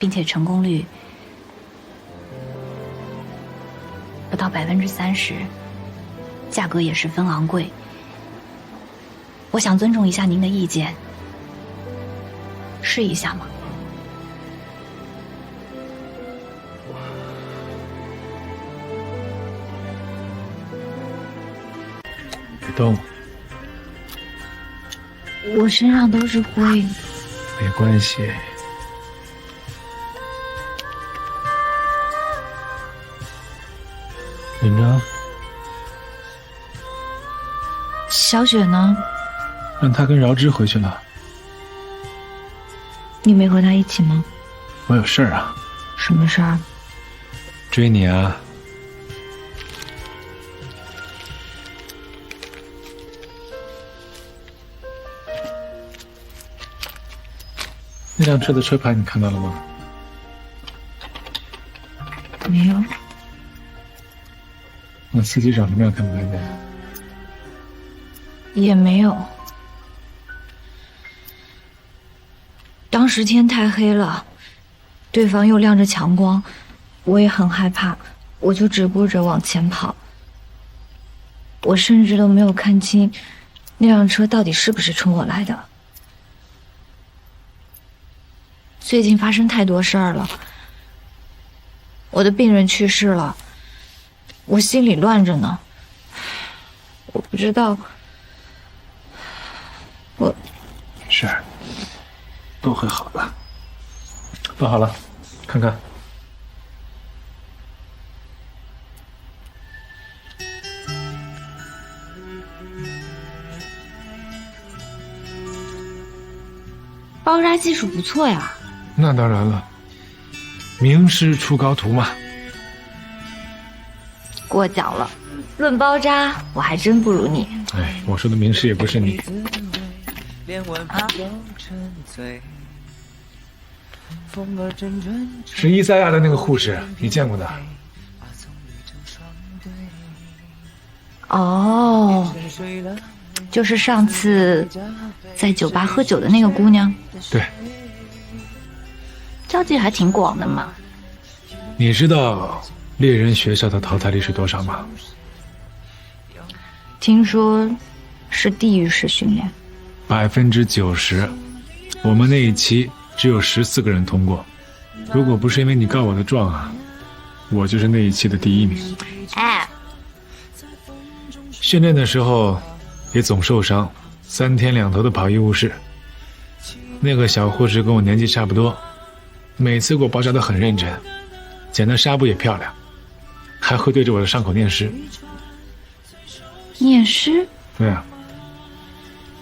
并且成功率不到30%，价格也十分昂贵。我想尊重一下您的意见，试一下吗？别动，我身上都是灰。没关系。紧张？小雪呢？让他跟饶之回去了。你没和他一起吗？我有事儿啊。什么事儿？追你啊。那辆车的车牌你看到了吗？没有。那司机长什么样看不看见？也没有。当时天太黑了，对方又亮着强光，我也很害怕，我就只顾着往前跑。我甚至都没有看清那辆车到底是不是冲我来的。最近发生太多事儿了，我的病人去世了，我心里乱着呢。我不知道，我是，都会好的。都好了，看看。包扎技术不错呀。那当然了，名师出高徒嘛。过奖了，论包扎，我还真不如你。哎，我说的名师也不是你。啊？是伊赛亚的那个护士，你见过的？哦，就是上次在酒吧喝酒的那个姑娘。对。交际还挺广的嘛。你知道猎人学校的淘汰率是多少吗？听说是地狱式训练。90%。我们那一期只有14个人通过。如果不是因为你告我的状啊，我就是那一期的第1名。哎，训练的时候也总受伤，3天2头的跑医务室。那个小护士跟我年纪差不多，每次给我包扎得很认真，剪的纱布也漂亮，还会对着我的伤口念诗。念诗？对啊。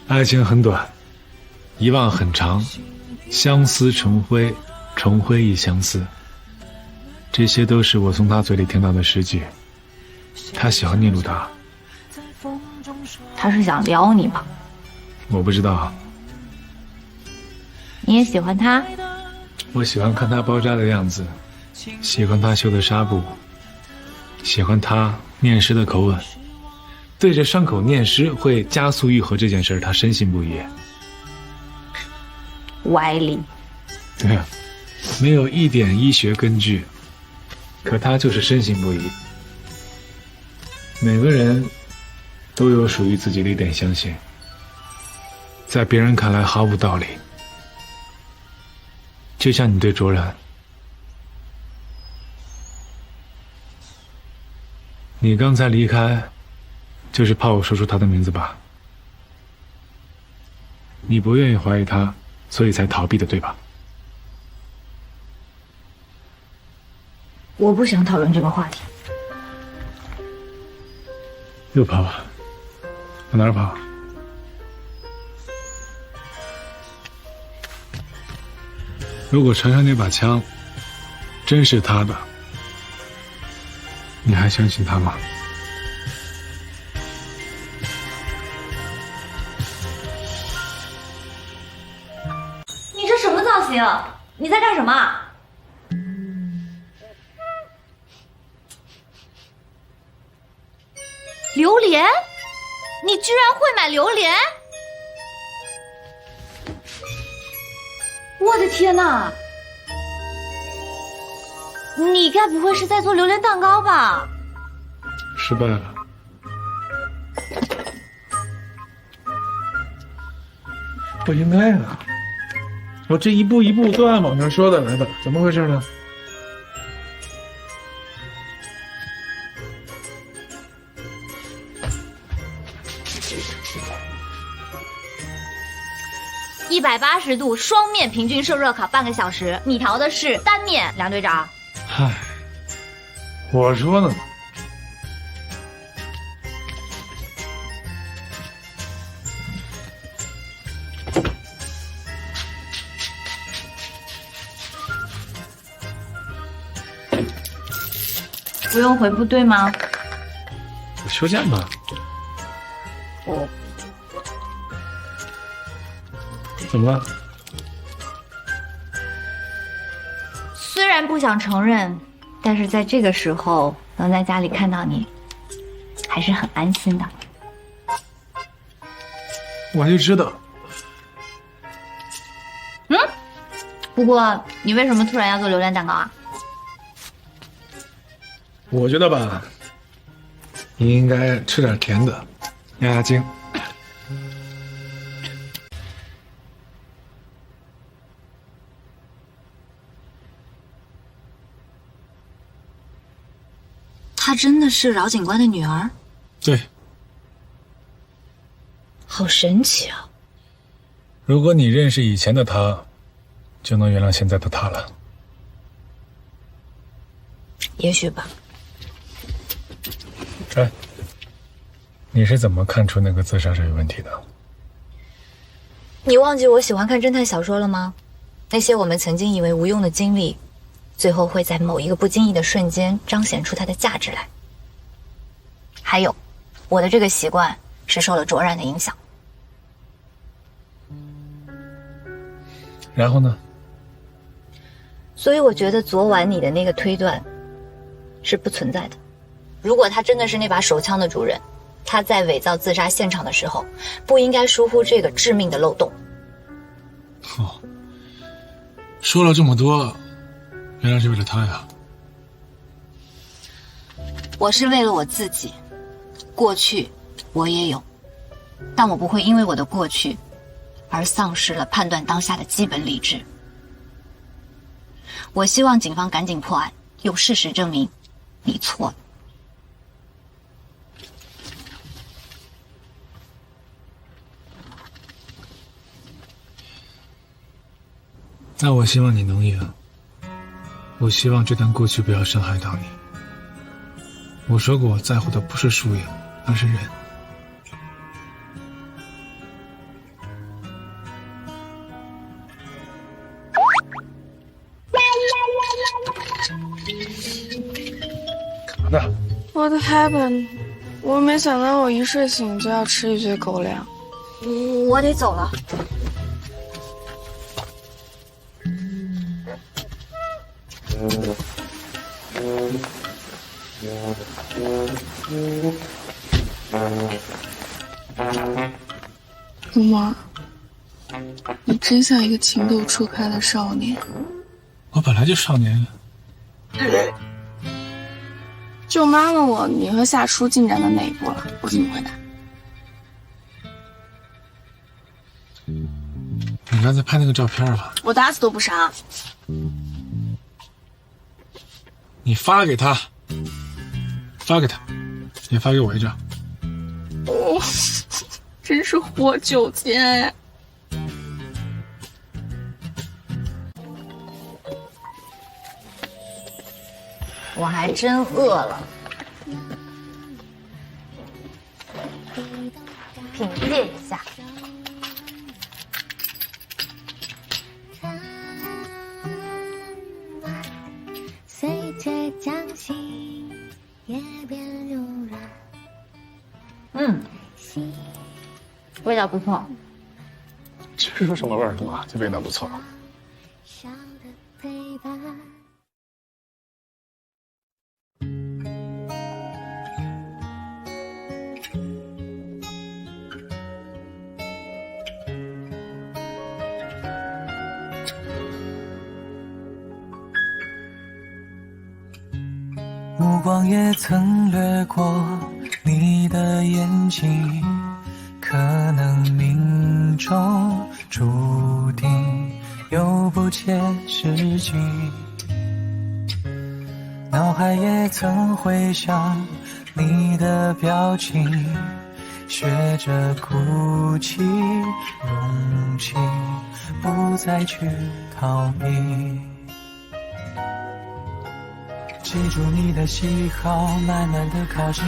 爱情很短，遗忘很长，相思成灰，重灰亦相思。这些都是我从他嘴里听到的诗句。他喜欢聂鲁达。他是想撩你吧？我不知道。你也喜欢他？我喜欢看他包扎的样子，喜欢他绣的纱布，喜欢他念诗的口吻。对着伤口念诗会加速愈合这件事，他深信不疑。歪理。对啊，没有一点医学根据，可他就是深信不疑。每个人都有属于自己的一点相信，在别人看来毫无道理。就像你对卓然，你刚才离开就是怕我说出他的名字吧？你不愿意怀疑他，所以才逃避的，对吧？我不想讨论这个话题。又跑啊？往哪儿跑？如果船上那把枪真是他的，你还相信他吗？你这什么造型？你在干什么？榴莲？你居然会买榴莲？我的天哪！你该不会是在做榴莲蛋糕吧？失败了。不应该啊！我这一步一步都按往上说的来的，怎么回事呢？180度双面平均受热烤半个小时，你调的是单面，梁队长。嗨，我说呢。不用回部队吗？我休假嘛。我怎么了？虽然不想承认，但是在这个时候能在家里看到你，还是很安心的。我就知道。不过你为什么突然要做榴莲蛋糕啊？我觉得吧，你应该吃点甜的，压压惊。她真的是饶警官的女儿？对，好神奇啊！如果你认识以前的他，就能原谅现在的他了。也许吧。哎，你是怎么看出那个自杀是有问题的？你忘记我喜欢看侦探小说了吗？那些我们曾经以为无用的经历，最后会在某一个不经意的瞬间彰显出它的价值来。还有，我的这个习惯是受了卓然的影响。然后呢？所以我觉得昨晚你的那个推断是不存在的。如果他真的是那把手枪的主人，他在伪造自杀现场的时候，不应该疏忽这个致命的漏洞。哦，说了这么多，原来是为了他呀。我是为了我自己，过去我也有，但我不会因为我的过去而丧失了判断当下的基本理智。我希望警方赶紧破案，用事实证明你错了。那我希望你能赢。我希望这段过去不要伤害到你。我说过，我在乎的不是输赢，而是人。干嘛呢？我的 heaven， 我没想到我一睡醒就要吃一堆狗粮。我得走了。龙猫，你真像一个情窦初开的少年。我本来就少年。舅妈问我你和夏初进展到哪一步了，我怎么回答？你刚才拍那个照片了？我打死都不杀。你发给他，发给他，也发给我一张。哦，真是活久见。我还真饿了，品鉴一下。随着将心也变柔软。味道不错。吃出什么味儿了嘛？这味道不错。笑的陪伴。目光也曾掠过你的眼睛，可能命中注定有不切实际。脑海也曾回想你的表情，学着哭泣，勇气不再去逃避。记住你的喜好，慢慢的靠近，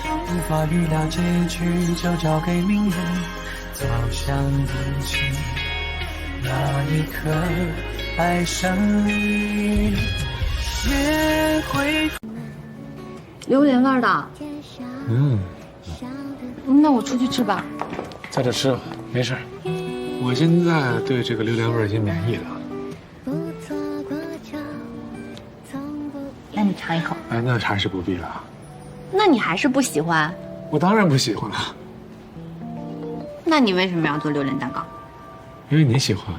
无法预料结局，就交给命运。早想不起那一刻爱上你，也会榴莲味儿的。那我出去吃吧。在这吃吧，没事。我现在对这个榴莲味已经免疫了。那你尝一口。哎，那还是不必了。那你还是不喜欢？我当然不喜欢了。那你为什么要做榴莲蛋糕？因为你喜欢。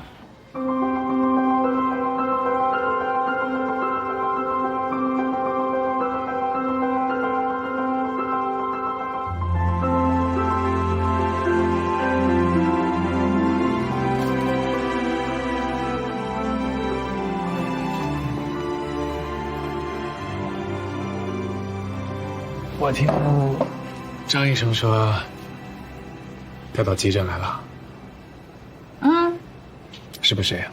我听张医生说，调到急诊来了。是不是呀？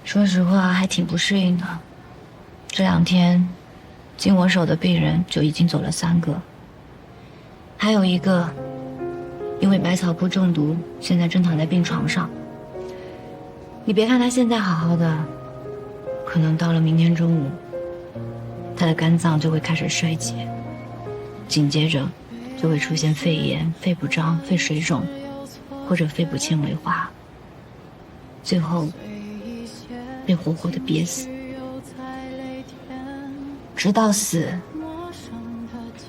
说实话，还挺不适应的。这2天，经我手的病人就已经走了3个，还有一个因为百草枯中毒，现在正躺在病床上。你别看他现在好好的，可能到了明天中午，他的肝脏就会开始衰竭，紧接着就会出现肺炎、肺不张、肺水肿，或者肺部纤维化，最后被活活的憋死。直到死，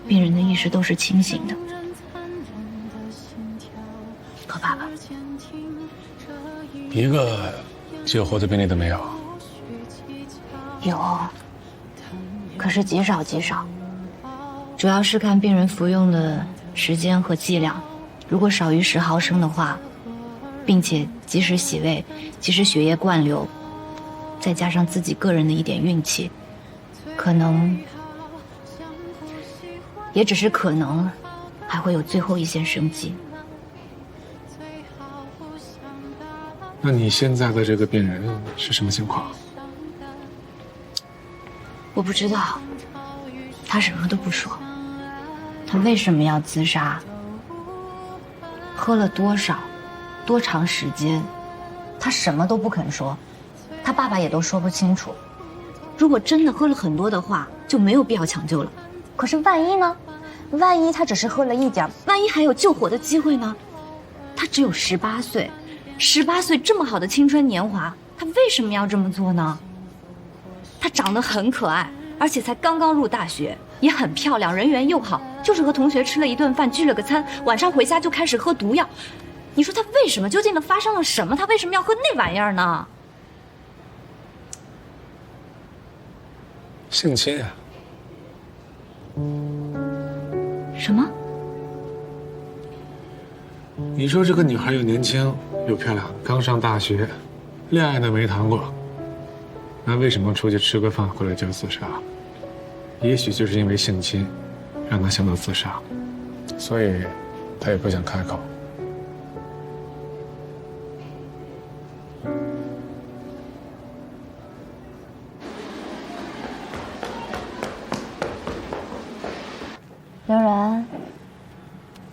病人的意识都是清醒的，可怕吧？一个救活的病例都没有。有，可是极少极少。主要是看病人服用的时间和剂量，如果少于10毫升的话，并且及时洗胃、及时血液灌流，再加上自己个人的一点运气，可能，也只是可能，还会有最后一线生机。那你现在的这个病人是什么情况？我不知道，他什么都不说。他为什么要自杀？喝了多少？多长时间？他什么都不肯说，他爸爸也都说不清楚。如果真的喝了很多的话，就没有必要抢救了。可是万一呢？万一他只是喝了一点，万一还有救活的机会呢？他只有18岁，18岁这么好的青春年华，他为什么要这么做呢？他长得很可爱，而且才刚刚入大学，也很漂亮，人缘又好，就是和同学吃了一顿饭，聚了个餐，晚上回家就开始喝毒药。你说他为什么？究竟的发生了什么？他为什么要喝那玩意儿呢？性侵啊！什么？你说这个女孩又年轻又漂亮，刚上大学，恋爱都没谈过，那为什么出去吃个饭回来就自杀？也许就是因为性侵，让她想到自杀，所以她也不想开口。刘然，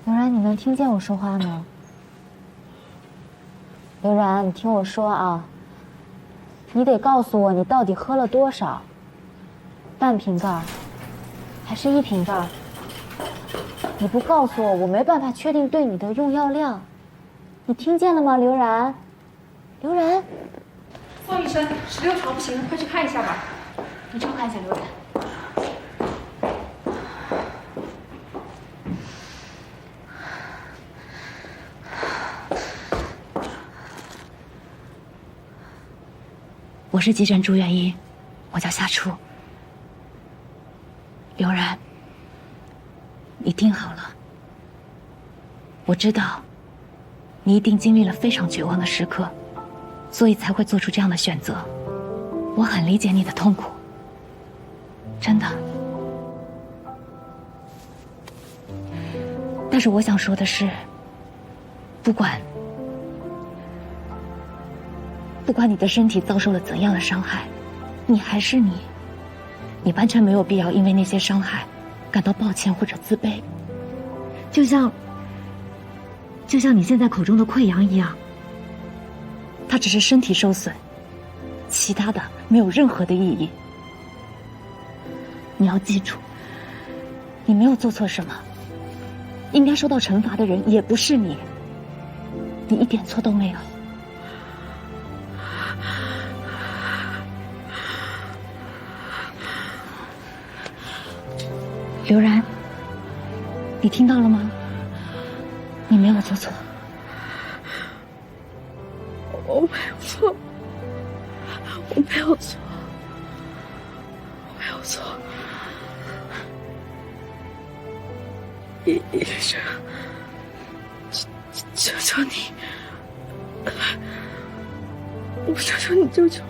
刘然，你能听见我说话吗？刘然，你听我说啊，你得告诉我你到底喝了多少，半瓶盖还是1瓶盖？你不告诉我，我没办法确定对你的用药量。你听见了吗，刘然？刘然，宋医生，16条不行，快去看一下吧。你去看一下刘然。我是急诊住院医，我叫夏初。刘然，你听好了，我知道你一定经历了非常绝望的时刻，所以才会做出这样的选择。我很理解你的痛苦，真的。但是我想说的是，不管你的身体遭受了怎样的伤害，你还是你，你完全没有必要因为那些伤害感到抱歉或者自卑。就像你现在口中的溃疡一样，它只是身体受损，其他的没有任何的意义。你要记住，你没有做错什么，应该受到惩罚的人也不是你，你一点错都没有。刘然，你听到了吗？你没有做错。我没有错，我没有错，我没有错。医生，求求你，我求求你救救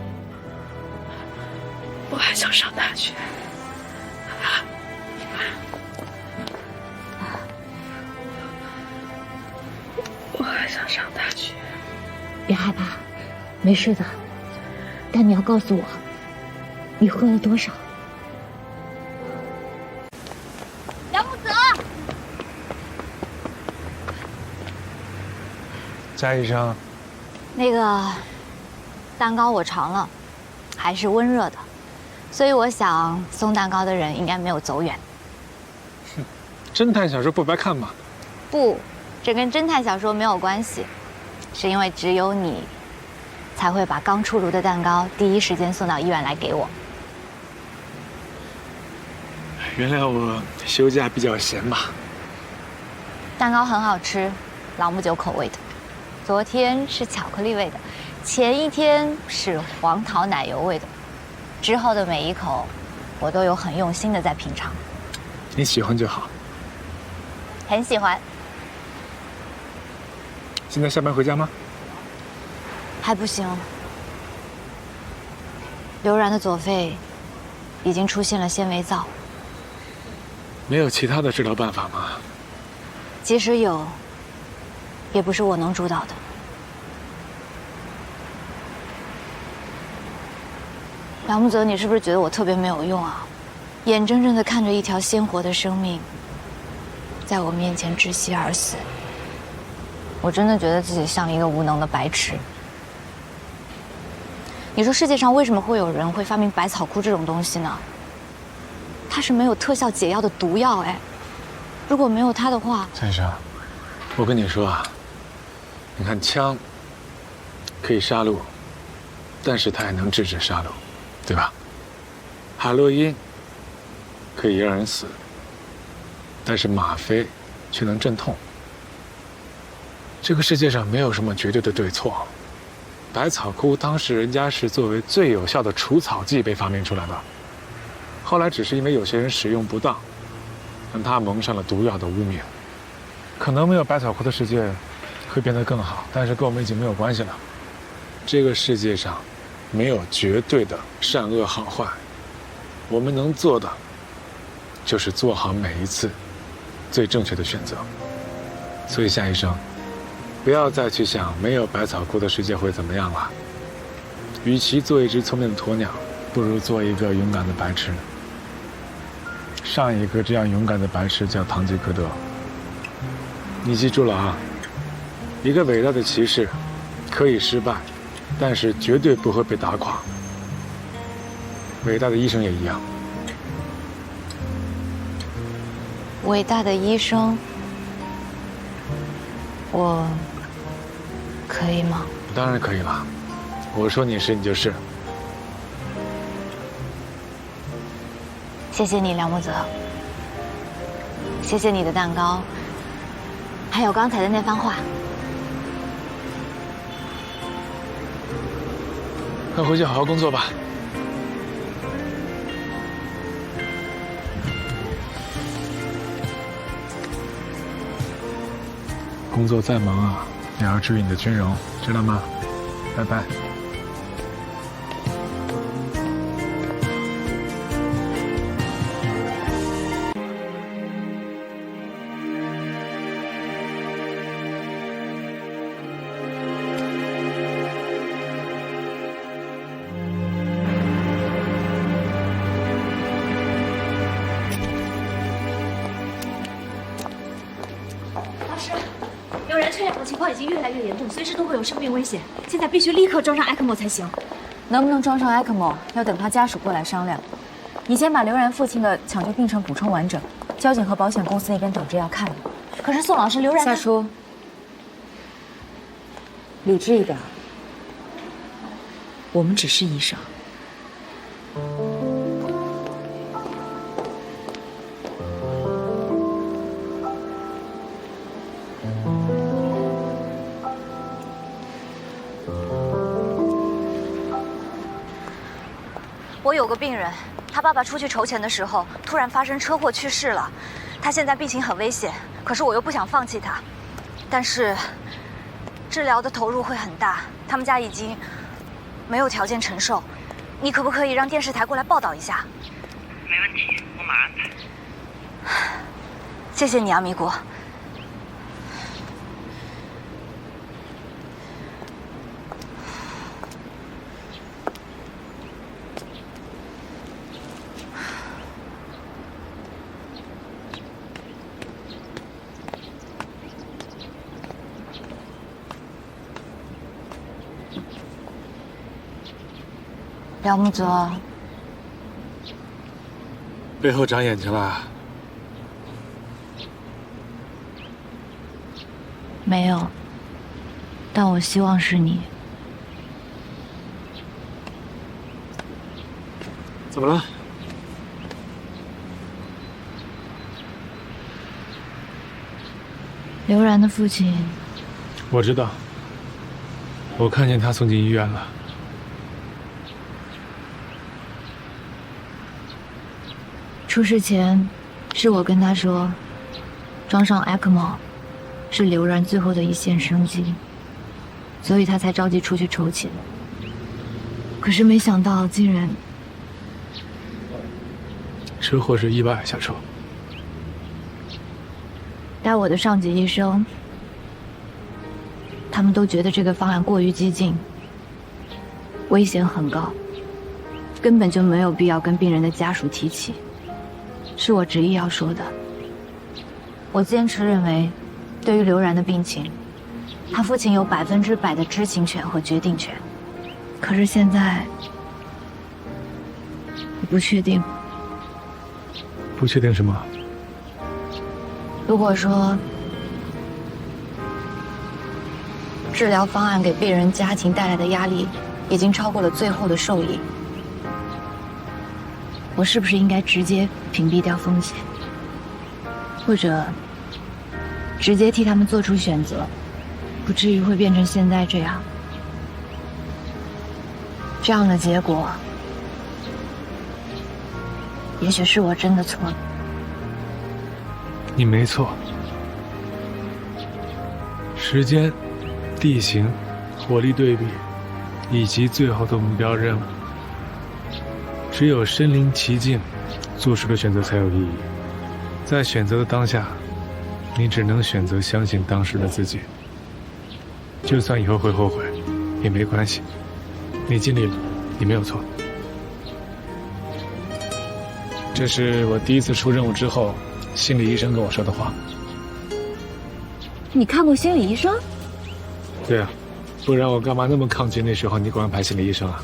我，我还想上大学。我还想上大学。别害怕，没事的。但你要告诉我，你喝了多少？梁木泽，贾医生，那个蛋糕我尝了，还是温热的，所以我想送蛋糕的人应该没有走远。侦探小说不白看嘛。不，这跟侦探小说没有关系，是因为只有你才会把刚出炉的蛋糕第一时间送到医院来给我。原来我休假比较闲吧。蛋糕很好吃，朗姆酒口味的，昨天是巧克力味的，前一天是黄桃奶油味的，之后的每一口我都有很用心的在品尝。你喜欢就好。很喜欢。现在下班回家吗？还不行，刘然的左肺已经出现了纤维灶。没有其他的治疗办法吗？即使有，也不是我能主导的。梁木泽，你是不是觉得我特别没有用啊？眼睁睁地看着一条鲜活的生命在我面前窒息而死，我真的觉得自己像一个无能的白痴。你说世界上为什么会有人会发明百草枯这种东西呢？它是没有特效解药的毒药，哎，如果没有它的话，先生，我跟你说啊，你看枪可以杀戮，但是它也能制止杀戮，对吧？海洛因可以让人死，但是吗啡却能镇痛。这个世界上没有什么绝对的对错。百草枯当时人家是作为最有效的除草剂被发明出来的，后来只是因为有些人使用不当，让它蒙上了毒药的污名。可能没有百草枯的世界会变得更好，但是跟我们已经没有关系了。这个世界上没有绝对的善恶好坏，我们能做的就是做好每一次最正确的选择。所以夏医生，不要再去想没有百草枯的世界会怎么样了。与其做一只聪明的鸵鸟，不如做一个勇敢的白痴。上一个这样勇敢的白痴叫堂吉诃德。你记住了啊，一个伟大的骑士可以失败，但是绝对不会被打垮。伟大的医生也一样。伟大的医生，我可以吗？当然可以了，我说你是你就是。谢谢你，梁木泽。谢谢你的蛋糕，还有刚才的那番话。快回去好好工作吧。工作再忙啊，也要注意你的军容，知道吗？拜拜。老师，刘然缺氧的情况已经越来越严重，随时都会有生命危险。现在必须立刻装上 ECMO 才行。能不能装上 ECMO，要等他家属过来商量。你先把刘然父亲的抢救病程补充完整，交警和保险公司那边等着要看你。可是宋老师，刘然夏初，理智一点。我们只是医生。我有个病人，他爸爸出去筹钱的时候，突然发生车祸去世了。他现在病情很危险，可是我又不想放弃他。但是，治疗的投入会很大，他们家已经没有条件承受。你可不可以让电视台过来报道一下？没问题，我马上安排。谢谢你啊，米果。廖木泽，背后长眼睛了？没有，但我希望是你。怎么了？刘然的父亲，我知道，我看见他送进医院了。出事前，是我跟他说，装上 ECMO 是刘然最后的一线生机，所以他才着急出去筹钱。可是没想到竟然……车祸是意外，小周。带我的上级医生，他们都觉得这个方案过于激进，危险很高，根本就没有必要跟病人的家属提起。是我执意要说的。我坚持认为，对于刘然的病情，他父亲有100%的知情权和决定权。可是现在，我不确定。不确定什么？如果说治疗方案给病人家庭带来的压力已经超过了最后的受益，我是不是应该直接屏蔽掉风险，或者直接替他们做出选择，不至于会变成现在这样？这样的结果，也许是我真的错了。你没错。时间、地形、火力对比，以及最后的目标任务，只有身临其境，做出的选择才有意义。在选择的当下，你只能选择相信当时的自己。就算以后会后悔，也没关系。你尽力了，你没有错。这是我第一次出任务之后，心理医生跟我说的话。你看过心理医生？对啊，不然我干嘛那么抗拒那时候你给我安排心理医生啊？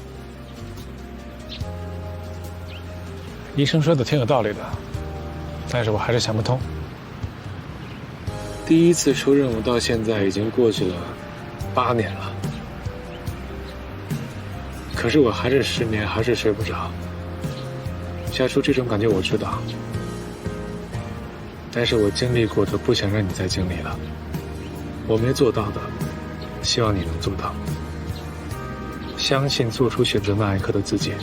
医生说的挺有道理的，但是我还是想不通。第一次出任务到现在已经过去了8年了，可是我还是失眠，还是睡不着。夏初，这种感觉我知道，但是我经历过的不想让你再经历了。我没做到的，希望你能做到。相信做出选择那一刻的自己，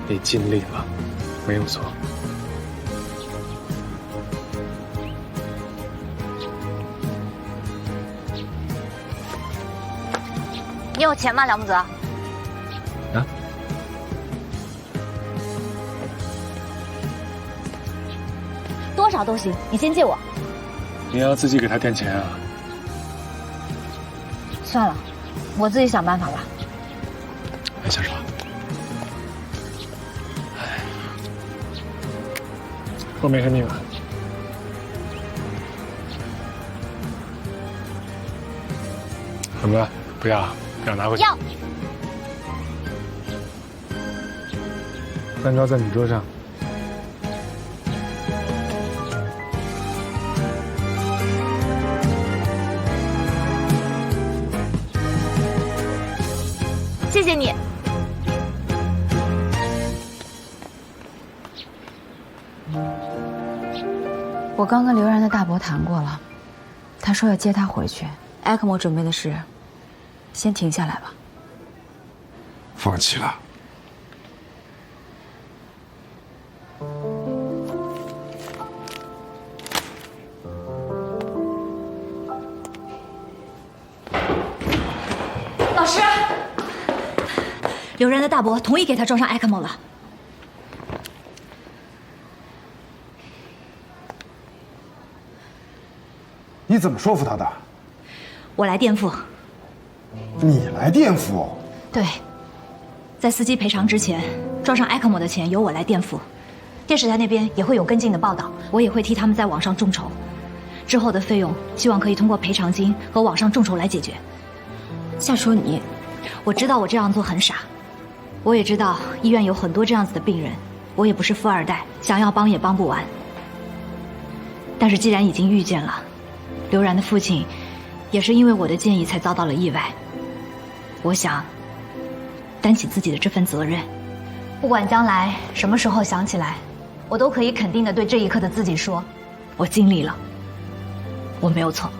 你尽力了，没有错。你有钱吗，梁木泽？啊？多少都行，你先借我。你要自己给他垫钱啊？算了，我自己想办法吧。哎，小爽，后面看你了。怎么了？不要拿回去。要。蛋糕在你桌上。谢谢你。我刚跟刘然的大伯谈过了，他说要接他回去。艾克莫准备的事，先停下来吧。放弃了。老师，刘然的大伯同意给他装上艾克莫了。你怎么说服他的？我来垫付。你来垫付？对，在司机赔偿之前，装上艾克莫的钱由我来垫付。电视台那边也会有跟进的报道，我也会替他们在网上众筹。之后的费用，希望可以通过赔偿金和网上众筹来解决。再说你，我知道我这样做很傻，我也知道医院有很多这样子的病人，我也不是富二代，想要帮也帮不完。但是既然已经遇见了，刘然的父亲也是因为我的建议才遭到了意外。我想担起自己的这份责任，不管将来什么时候想起来，我都可以肯定地对这一刻的自己说，我尽力了，我没有错。